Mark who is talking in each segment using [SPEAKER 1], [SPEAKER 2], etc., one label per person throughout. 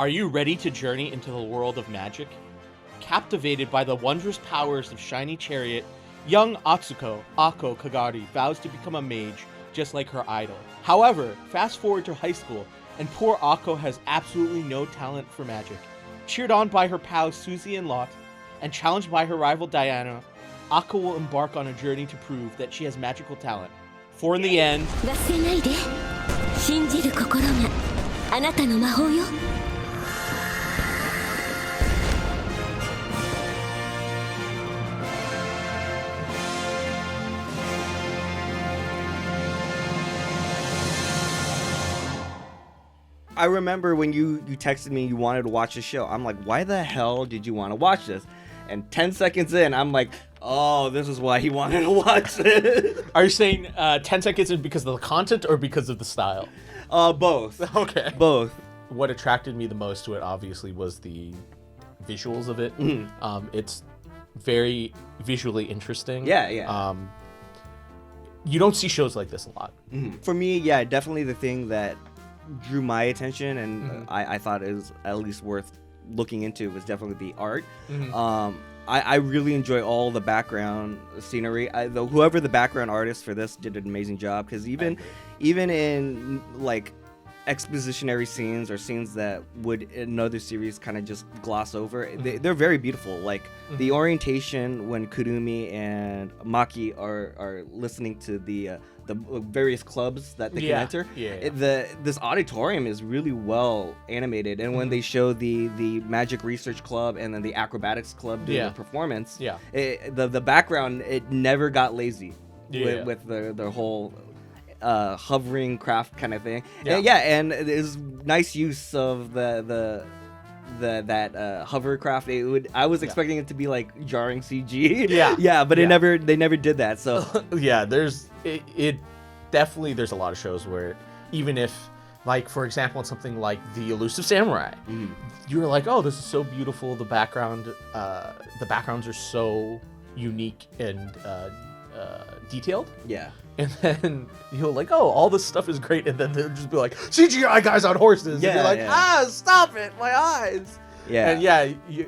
[SPEAKER 1] Are you ready to journey into the world of magic? Captivated by the wondrous powers of Shiny Chariot, young Atsuko, Ako Kagari, vows to become a mage just like her idol. However, fast forward to high school, and poor Ako has absolutely no talent for magic. Cheered on by her pals Susie and Lot, and challenged by her rival Diana, Ako will embark on a journey to prove that she has magical talent. For in the end...
[SPEAKER 2] I remember when you texted me you wanted to watch the show. I'm like, why the hell did you want to watch this? And 10 seconds in, I'm like, oh, this is why he wanted to watch it.
[SPEAKER 1] Are you saying 10 seconds in because of the content or because of the style?
[SPEAKER 2] Both.
[SPEAKER 1] Okay.
[SPEAKER 2] Both.
[SPEAKER 1] What attracted me the most to it, obviously, was the visuals of it.
[SPEAKER 2] Mm-hmm.
[SPEAKER 1] It's very visually interesting.
[SPEAKER 2] Yeah.
[SPEAKER 1] You don't see shows like this a lot.
[SPEAKER 2] Mm-hmm. For me, yeah, definitely the thing that drew my attention and I thought it was at least worth looking into was definitely the art. I really enjoy all the background scenery. Whoever the background artist for this did an amazing job, because even in like expositionary scenes or scenes that would in another series kind of just gloss over, they're very beautiful. Like the orientation when Kurumi and Maki are listening to the various clubs that they can enter. This auditorium is really well animated, and when they show the magic research club and then the acrobatics club doing the performance, the background, it never got lazy with the whole hovering craft kind of thing. And there's nice use of that hovercraft. I was expecting it to be like jarring CG. But they never did that. So
[SPEAKER 1] it definitely, there's a lot of shows where even if, like, for example, in something like The Elusive Samurai, you're like, oh, this is so beautiful. The backgrounds are so unique and detailed. Yeah. And then you're like, oh, all this stuff is great. And then they'll just be like, CGI guys on horses. And you're like, stop it, my eyes. Yeah. And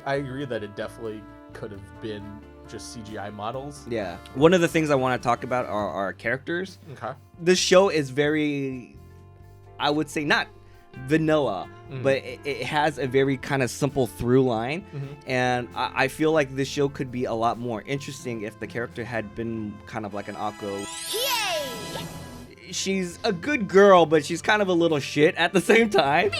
[SPEAKER 1] I agree that it definitely could have been just CGI models. Yeah.
[SPEAKER 2] One of the things I want to talk about are our characters.
[SPEAKER 1] Okay.
[SPEAKER 2] This show is very, I would say, not vanilla, but it has a very kind of simple through line. And I feel like this show could be a lot more interesting if the character had been kind of like an Akko. Yay! She's a good girl, but she's kind of a little shit at the same time.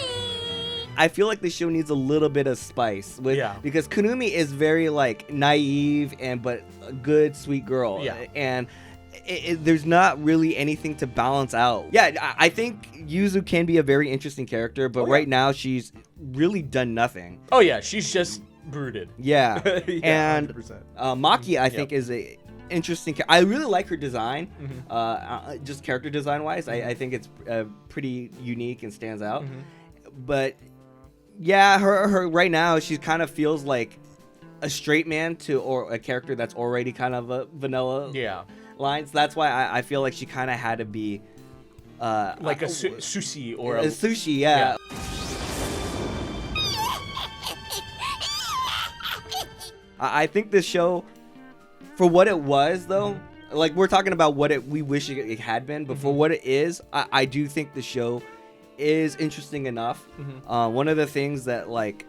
[SPEAKER 2] I feel like the show needs a little bit of spice because Kunumi is very like naive but a good, sweet girl. And there's not really anything to balance out. I think Yuzu can be a very interesting character, but right now she's really done nothing.
[SPEAKER 1] Oh yeah, she's just brooded.
[SPEAKER 2] And 100%. Maki, I think, is a interesting. I really like her design, just character design wise. I think it's pretty unique and stands out. But yeah, her right now, she kind of feels like a straight man or a character that's already kind of a vanilla lines. That's why I feel like she kind of had to be
[SPEAKER 1] like a sushi or
[SPEAKER 2] a sushi. Yeah. I think this show, for what it was though, like we're talking about what we wish it had been, but for what it is, I do think the show is interesting enough. One of the things that like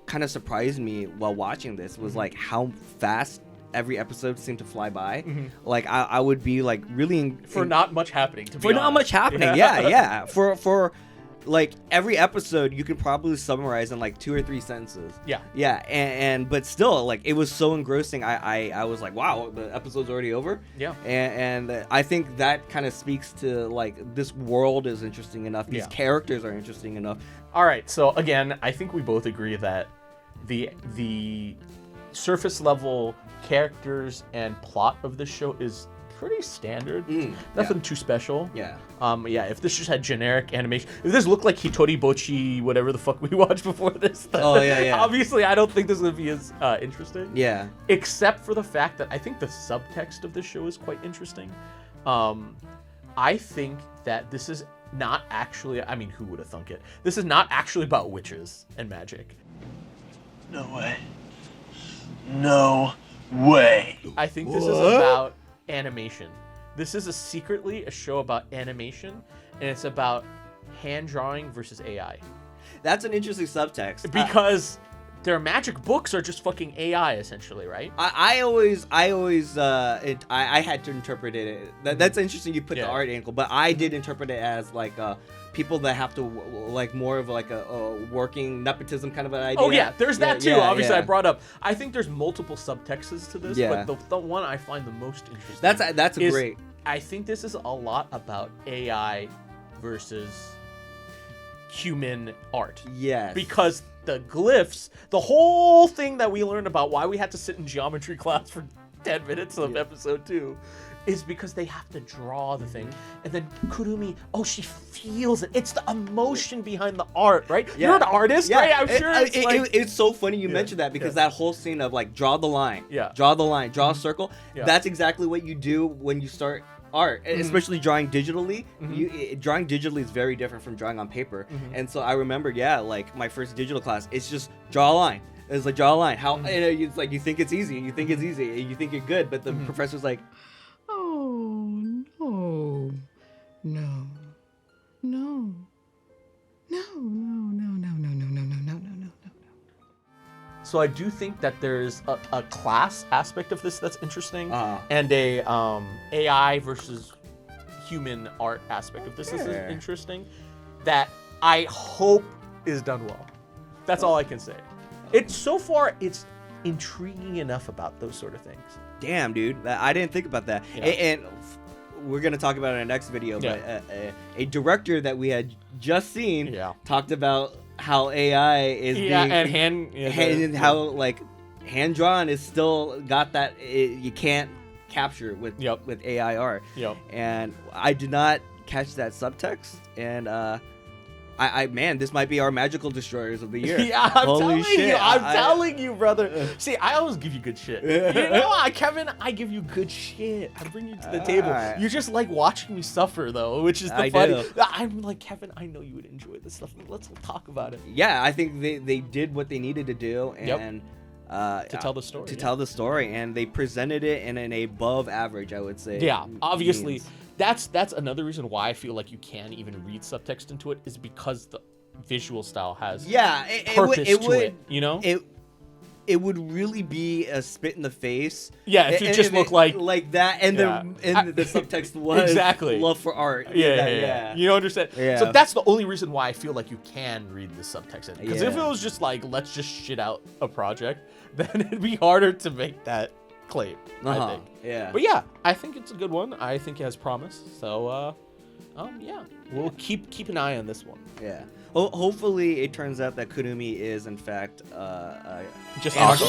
[SPEAKER 2] kind of surprised me while watching this was like how fast every episode seemed to fly by. Like I would be like really
[SPEAKER 1] not much happening.
[SPEAKER 2] Not much happening. Yeah. For like every episode you could probably summarize in like 2 or 3 sentences. And but still, like it was so engrossing. I was like, wow, the episode's already over. And I think that kind of speaks to like this world is interesting enough, these characters are interesting enough.
[SPEAKER 1] All right, so again, I think we both agree that the surface level characters and plot of this show is pretty standard. Nothing too special. If this just had generic animation, if this looked like Hitori Bochi, whatever the fuck we watched before this, obviously I don't think this would be as interesting. Except for the fact that I think the subtext of this show is quite interesting. I think that this is not actually, I mean, who would have thunk it? This is not actually about witches and magic.
[SPEAKER 3] No way. No way.
[SPEAKER 1] I think this is about animation. This is secretly a show about animation, and it's about hand drawing versus AI.
[SPEAKER 2] That's an interesting subtext.
[SPEAKER 1] Because their magic books are just fucking AI, essentially, right?
[SPEAKER 2] I had to interpret it. That's interesting. You put the art angle, but I did interpret it as like people that have to like more of like a working nepotism kind of an idea.
[SPEAKER 1] Oh yeah, there's that too.
[SPEAKER 2] Yeah,
[SPEAKER 1] Obviously,
[SPEAKER 2] yeah.
[SPEAKER 1] I brought up. I think there's multiple subtexts to this,
[SPEAKER 2] Yeah.
[SPEAKER 1] but the one I find the most interesting.
[SPEAKER 2] That's
[SPEAKER 1] is,
[SPEAKER 2] great.
[SPEAKER 1] I think this is a lot about AI versus human art.
[SPEAKER 2] Yes.
[SPEAKER 1] Because the glyphs, the whole thing that we learned about why we had to sit in geometry class for 10 minutes of episode 2 is because they have to draw the thing. And then Kurumi, she feels it. It's the emotion behind the art, right?
[SPEAKER 2] Yeah.
[SPEAKER 1] You're an artist, right? I'm sure
[SPEAKER 2] it's so funny you mentioned that because that whole scene of like draw the line, draw a circle.
[SPEAKER 1] Yeah.
[SPEAKER 2] That's exactly what you do when you start art, especially drawing digitally. Drawing digitally is very different from drawing on paper. And so I remember, like my first digital class, it's just draw a line. It's like draw a line. How it's like you think it's easy, and you think you're good, but the professor's like,
[SPEAKER 4] oh no, no, no, no, no, no, no, no, no, no, no, no, no.
[SPEAKER 1] So I do think that there's a class aspect of this that's interesting, and a AI versus human art aspect of this is interesting, that I hope is done well. That's all I can say. So far it's intriguing enough about those sort of things.
[SPEAKER 2] damn, dude, I didn't think about that.
[SPEAKER 1] Yeah.
[SPEAKER 2] And we're gonna talk about it in our next video, but a director that we had just seen talked about how AI is being
[SPEAKER 1] and
[SPEAKER 2] how like hand drawn is still got that you can't capture with AI art. And I did not catch that subtext, and I man, this might be our magical destroyers of the year.
[SPEAKER 1] Yeah, I'm
[SPEAKER 2] Holy
[SPEAKER 1] telling
[SPEAKER 2] shit.
[SPEAKER 1] you, telling you, brother. See, I always give you good shit. You know, Kevin, I give you good shit. I bring you to the table. You just like watching me suffer, though, which is the funny. I'm like, Kevin, I know you would enjoy this stuff. Let's talk about it.
[SPEAKER 2] Yeah, I think they did what they needed to do, and
[SPEAKER 1] to tell the story.
[SPEAKER 2] Tell the story, and they presented it in an above average, I would say.
[SPEAKER 1] Yeah, obviously. That's another reason why I feel like you can even read subtext into it, is because the visual style has purpose to it, you know?
[SPEAKER 2] It would really be a spit in the face.
[SPEAKER 1] Yeah, if it just looked like
[SPEAKER 2] that, and the subtext was love for art.
[SPEAKER 1] Yeah. You understand?
[SPEAKER 2] Yeah.
[SPEAKER 1] So that's the only reason why I feel like you can read the subtext in. Because if it was just like, let's just shit out a project, then it'd be harder to make that claim, I think.
[SPEAKER 2] Yeah.
[SPEAKER 1] But yeah, I think it's a good one. I think it has promise. So, we'll keep an eye on this one.
[SPEAKER 2] Yeah. Hopefully, it turns out that Kurumi is in fact
[SPEAKER 1] just
[SPEAKER 2] anarchy.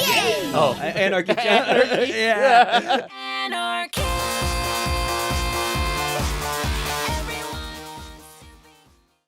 [SPEAKER 1] Oh,
[SPEAKER 2] anarchy.
[SPEAKER 1] Anarchy.
[SPEAKER 2] Yeah.
[SPEAKER 5] Anarchy.